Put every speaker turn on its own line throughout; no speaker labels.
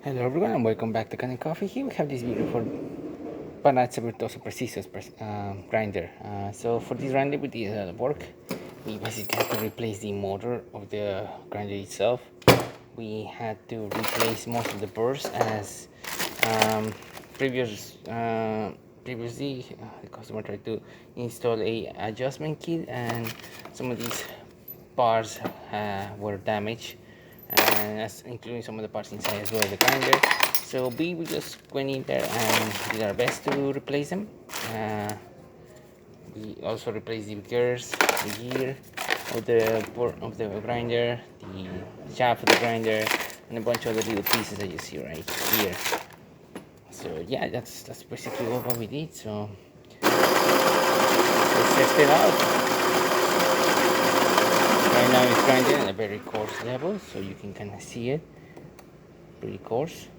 Hello everyone and welcome back to Can Coffee. Here we have this beautiful Baratza Preciso grinder. So for this grinder we did a lot of work. We basically had to replace the motor of the grinder itself. We had to replace most of the burrs as um, previous previously the customer tried to install a adjustment kit and some of these parts were damaged, and that's including some of the parts inside as well, the grinder. So we just went in there and did our best to replace them. We also replaced the gears, the gear of the grinder, the shaft of the grinder, and a bunch of the little pieces that you see right here. So yeah, that's basically what we did. So let's test it out. Right now it's grinding at a very coarse level, so you can kind of see it, pretty coarse.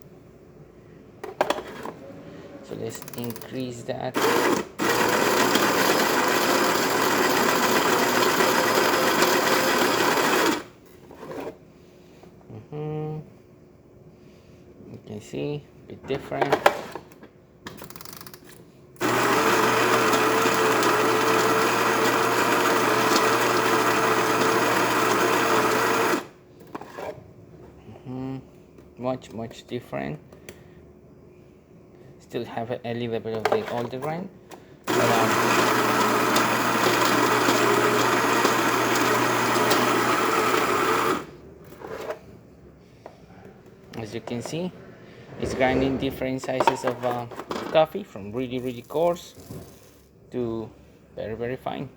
So let's increase that. You can see a bit different. Much different. Still have a little bit of the older grind, but as you can see, it's grinding different sizes of coffee, from really coarse to very fine.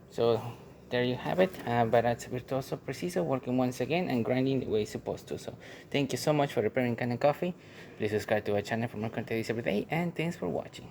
So there you have it, Baratza Preciso working once again and grinding the way it's supposed to. So thank you so much for repairing Can Coffee. Please subscribe to our channel for more content every day, and thanks for watching.